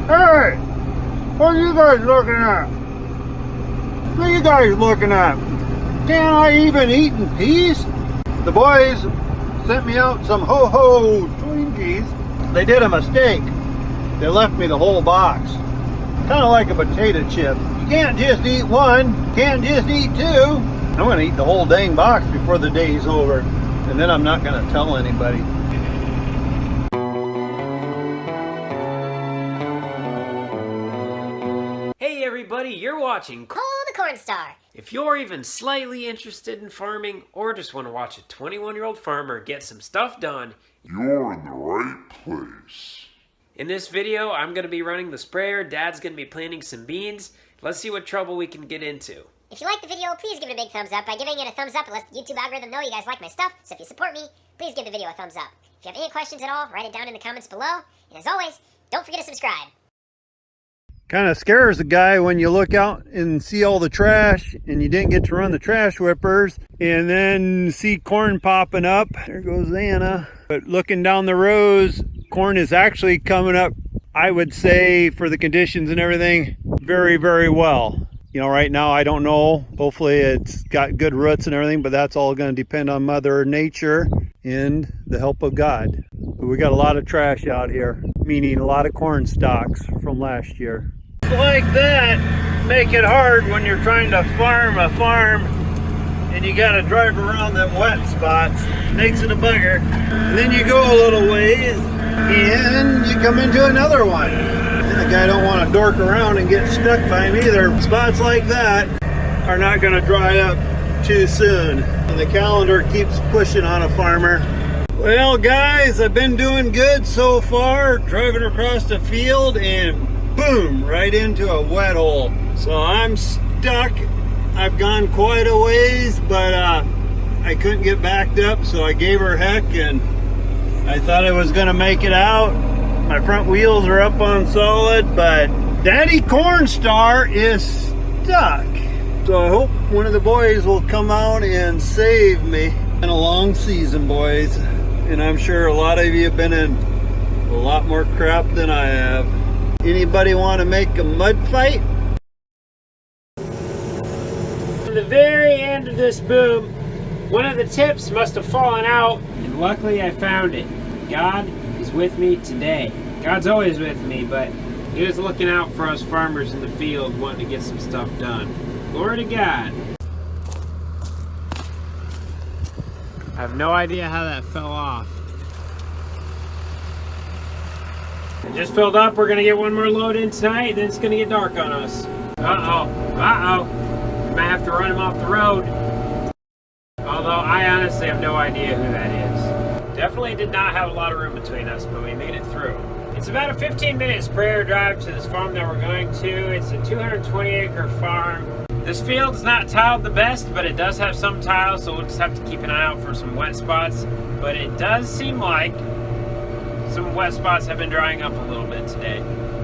Hey! What are you guys looking at? What are you guys looking at? Can't I even eat in peace? The boys sent me out some ho-ho Twinkies. They did a mistake. They left me the whole box. Kind of like a potato chip. You can't just eat one, can't just eat two. I'm gonna eat the whole dang box before the day's over. And then I'm not gonna tell anybody. Hey everybody, you're watching Daddy Cornstar. If you're even slightly interested in farming or just want to watch a 21-year-old farmer get some stuff done, you're in the right place. In this video, I'm going to be running the sprayer, Dad's going to be planting some beans. Let's see what trouble we can get into. If you like the video, please give it a big thumbs up. By giving it a thumbs up, it lets the YouTube algorithm know you guys like my stuff. So if you support me, please give the video a thumbs up. If you have any questions at all, write it down in the comments below. And as always, don't forget to subscribe. Kind of scares the guy when you look out and see all the trash and you didn't get to run the trash whippers and then see corn popping up. There goes Anna. But looking down the rows, corn is actually coming up, I would say, for the conditions and everything, very, very well. You know, right now, I don't know. Hopefully it's got good roots and everything, but that's all going to depend on Mother Nature and the help of God. But we got a lot of trash out here, meaning a lot of corn stalks from last year. Like that make it hard when you're trying to farm a farm and you got to drive around them wet spots. Makes it a bugger. And then you go a little ways and you come into another one. And the guy don't want to dork around and get stuck by him either. Spots like that are not going to dry up too soon. And the calendar keeps pushing on a farmer. Well guys, I've been doing good so far, driving across the field and boom, right into a wet hole. So I'm stuck. I've gone quite a ways, but I couldn't get backed up, so I gave her heck and I thought I was gonna make it out. My front wheels are up on solid, but Daddy Cornstar is stuck. So I hope one of the boys will come out and save me. Been a long season, boys, and I'm sure a lot of you have been in a lot more crap than I have. Anybody want to make a mud fight? At the very end of this boom, one of the tips must have fallen out, and luckily I found it. God is with me today. God's always with me, but he was looking out for us farmers in the field wanting to get some stuff done. Glory to God. I have no idea how that fell off. It just filled up. We're gonna get one more load in tonight, then it's gonna get dark on us. Might have to run him off the road. Although I honestly have no idea who that is. Definitely did not have a lot of room between us, but we made it through. It's about a 15-minute sprayer drive to this farm that we're going to. It's a 220-acre farm. This field's not tiled the best, but it does have some tile, so we'll just have to keep an eye out for some wet spots. But it does seem like some wet spots have been drying up a little bit today,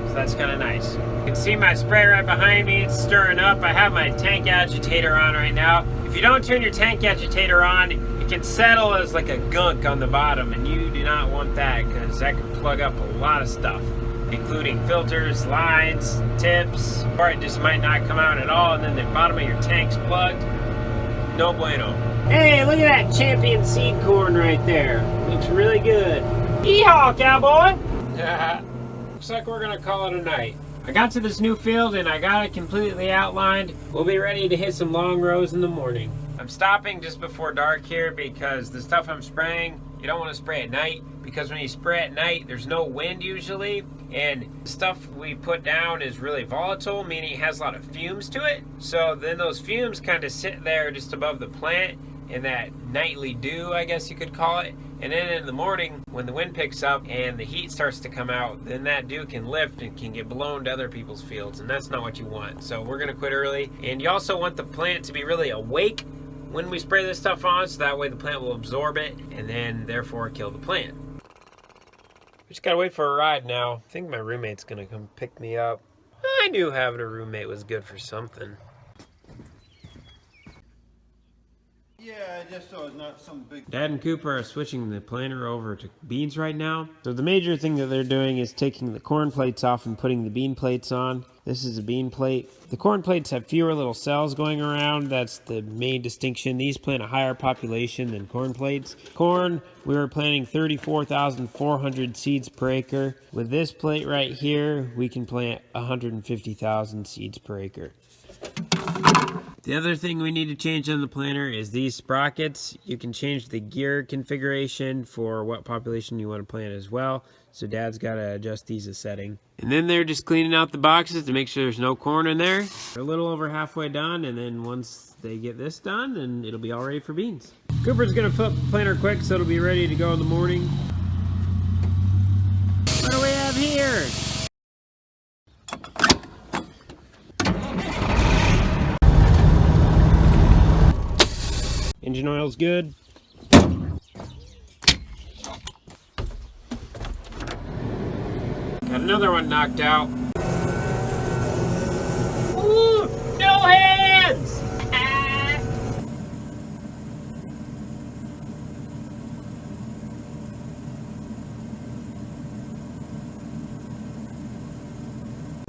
so that's kind of nice. You can see my spray right behind me. It's stirring up. I have my tank agitator on right now. If you don't turn your tank agitator on, it can settle as like a gunk on the bottom, and you do not want that because that can plug up a lot of stuff, including filters, lines, tips, or it just might not come out at all, and then the bottom of your tank's plugged. No bueno. Hey, look at that champion seed corn right there. Looks really good. Yeehaw, cowboy! Looks like we're gonna call it a night. I got to this new field and I got it completely outlined. We'll be ready to hit some long rows in the morning. I'm stopping just before dark here because the stuff I'm spraying, you don't want to spray at night, because when you spray at night, there's no wind usually, and the stuff we put down is really volatile, meaning it has a lot of fumes to it. So then those fumes kind of sit there just above the plant in that nightly dew, I guess you could call it. And then in the morning, when the wind picks up and the heat starts to come out, then that dew can lift and can get blown to other people's fields, and that's not what you want. So we're gonna quit early. And you also want the plant to be really awake when we spray this stuff on, so that way the plant will absorb it and then therefore kill the plant. We just gotta wait for a ride now. I think my roommate's gonna come pick me up. I knew having a roommate was good for something. Yeah, just so it's not some big... Dad and Cooper are switching the planter over to beans right now. So the major thing that they're doing is taking the corn plates off and putting the bean plates on. This is a bean plate. The corn plates have fewer little cells going around. That's the main distinction. These plant a higher population than corn plates. Corn, we were planting 34,400 seeds per acre. With this plate right here, we can plant 150,000 seeds per acre. The other thing we need to change on the planter is these sprockets. You can change the gear configuration for what population you want to plant as well. So Dad's got to adjust these a setting. And then they're just cleaning out the boxes to make sure there's no corn in there. They're a little over halfway done, and then once they get this done, then it'll be all ready for beans. Cooper's gonna fill up the planter quick so it'll be ready to go in the morning. What do we have here? Engine oil's good. Got another one knocked out. Ooh, no hands! Ah.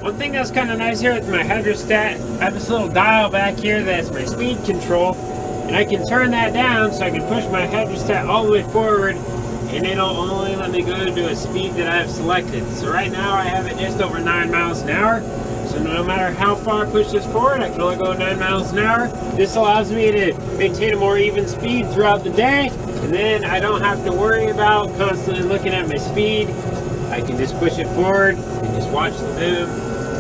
One thing that's kind of nice here with my hydrostat, I have this little dial back here that's my speed control. And I can turn that down so I can push my hydrostat all the way forward, and it'll only let me go to a speed that I have selected. So right now I have it just over 9 miles an hour. So no matter how far I push this forward, I can only go 9 miles an hour. This allows me to maintain a more even speed throughout the day, and then I don't have to worry about constantly looking at my speed. I can just push it forward and just watch the move.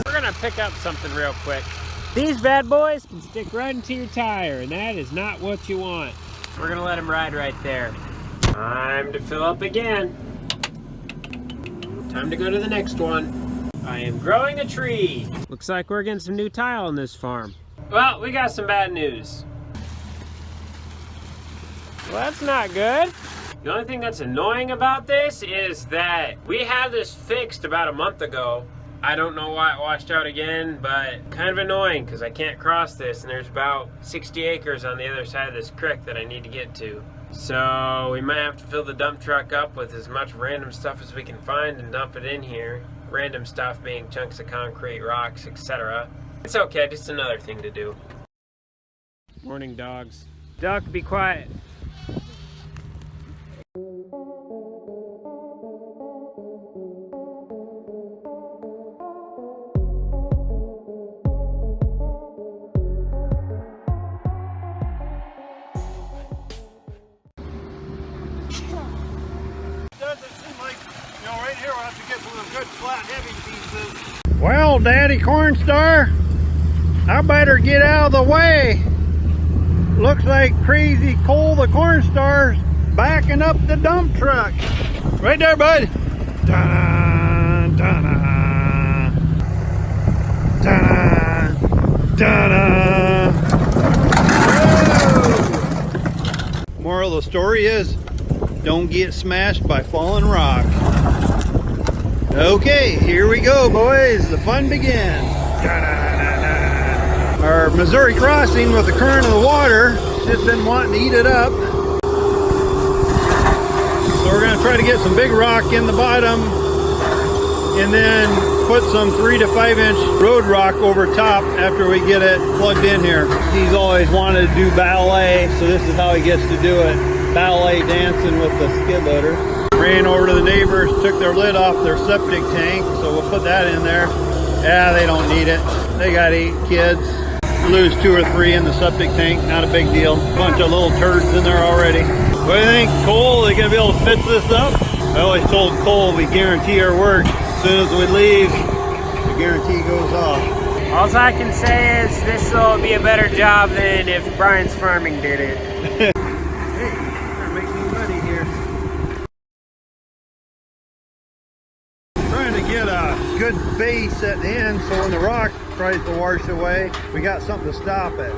We're gonna pick up something real quick. These bad boys can stick right into your tire, and that is not what you want. We're gonna let them ride right there. Time to fill up again. Time to go to the next one. I am growing a tree. Looks like we're getting some new tile on this farm. Well, we got some bad news. Well, that's not good. The only thing that's annoying about this is that we had this fixed about a month ago. I don't know why it washed out again, but kind of annoying because I can't cross this, and there's about 60 acres on the other side of this creek that I need to get to. So we might have to fill the dump truck up with as much random stuff as we can find and dump it in here. Random stuff being chunks of concrete, rocks, etc. It's okay, just another thing to do. Morning, dogs. Duck, be quiet. Well, Daddy Cornstar, I better get out of the way. Looks like Crazy Cole the Cornstar's backing up the dump truck. Right there, bud. Da-da, da-da, da-da, da-da. Moral of the story is, don't get smashed by falling rocks. Okay, here we go, boys. The fun begins. Our Missouri crossing with the current of the water just been wanting to eat it up. So we're going to try to get some big rock in the bottom and then put some 3 to 5 inch road rock over top after we get it plugged in here. He's always wanted to do ballet, so this is how he gets to do it. Ballet dancing with the skid loader. Ran over to the neighbors, took their lid off their septic tank, so we'll put that in there. Yeah, they don't need it. They got 8 kids. Lose 2 or 3 in the septic tank, not a big deal. Bunch of little turds in there already. What do you think, Cole? Are they gonna be able to fix this up? I always told Cole we guarantee our work. As soon as we leave, the guarantee goes off. All I can say is this will be a better job than if Brian's Farming did it. Hey, better make me ready here. Trying to get a good base at the end so when the rock tries to wash away, we got something to stop it.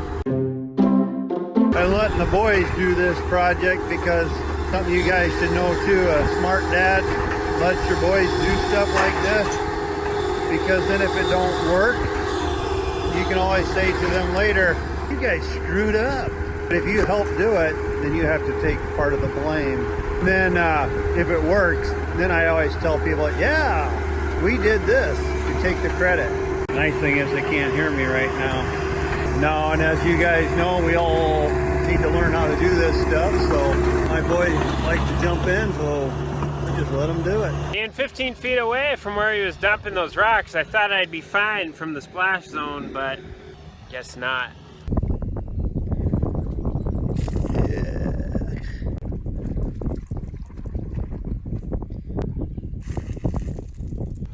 I'm letting the boys do this project because something you guys should know too, a smart dad lets your boys do stuff like this, because then if it don't work, you can always say to them later, you guys screwed up. But if you help do it, then you have to take part of the blame. And then if it works, then I always tell people, yeah, we did this. You take the credit. Nice thing is they can't hear me right now. No, and as you guys know, we all need to learn how to do this stuff. So my boys like to jump in, so I just let them do it. And 15 feet away from where he was dumping those rocks, I thought I'd be fine from the splash zone, but guess not.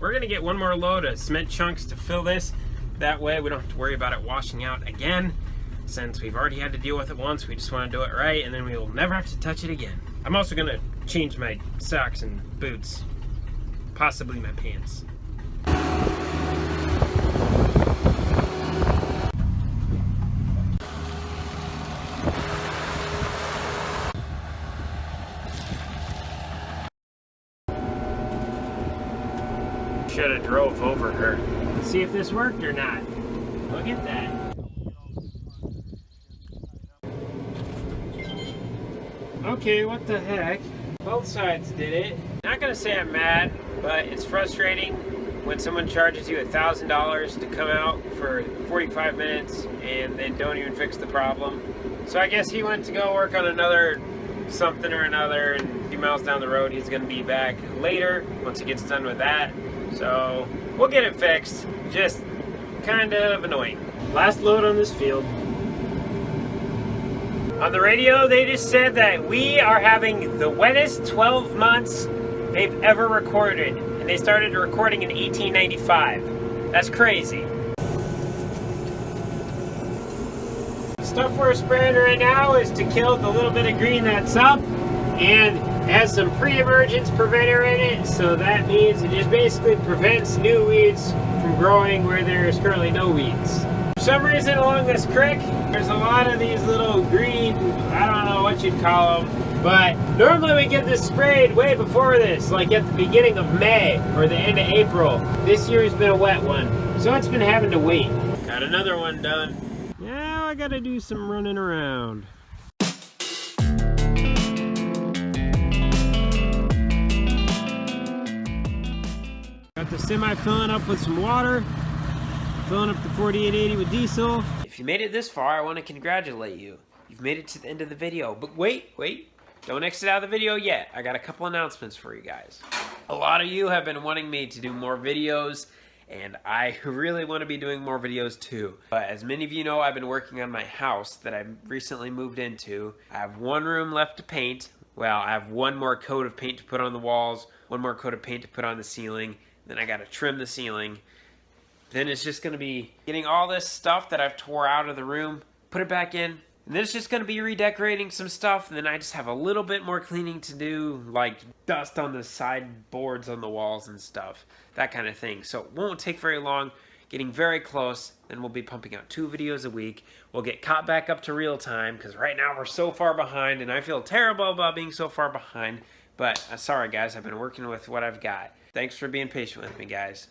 We're gonna get one more load of cement chunks to fill this. That way we don't have to worry about it washing out again. Since we've already had to deal with it once, we just want to do it right, and then we will never have to touch it again. I'm also gonna change my socks and boots, possibly my pants. Should have drove over her. Let's see if this worked or not. Look at that. Okay, what the heck? Both sides did it. Not gonna say I'm mad, but it's frustrating when someone charges you $1,000 to come out for 45 minutes and then don't even fix the problem. So I guess he went to go work on another something or another, and a few miles down the road he's gonna be back later once he gets done with that. So we'll get it fixed. Just kind of annoying. Last load on this field. On the radio, they just said that we are having the wettest 12 months they've ever recorded. And they started recording in 1895. That's crazy. The stuff we're spraying right now is to kill the little bit of green that's up. And it has some pre-emergence preventer in it, so that means it just basically prevents new weeds from growing where there's currently no weeds. For some reason along this creek, there's a lot of these little green, I don't know what you'd call them, but normally we get this sprayed way before this, like at the beginning of May or the end of April. This year's been a wet one, so it's been having to wait. Got another one done. Now I gotta do some running around. Got the semi filling up with some water, filling up the 4880 with diesel. If you made it this far, I want to congratulate you. You've made it to the end of the video, but wait, don't exit out of the video yet. I got a couple announcements for you guys. A lot of you have been wanting me to do more videos, and I really want to be doing more videos too. But as many of you know, I've been working on my house that I recently moved into. I have one room left to paint. Well, I have one more coat of paint to put on the walls, one more coat of paint to put on the ceiling. Then I gotta trim the ceiling. Then it's just gonna be getting all this stuff that I've tore out of the room, put it back in. And then it's just gonna be redecorating some stuff. And then I just have a little bit more cleaning to do, like dust on the sideboards on the walls and stuff. That kind of thing. So it won't take very long. Getting very close. Then we'll be pumping out 2 videos a week. We'll get caught back up to real time, because right now we're so far behind, and I feel terrible about being so far behind. But sorry guys, I've been working with what I've got. Thanks for being patient with me, guys.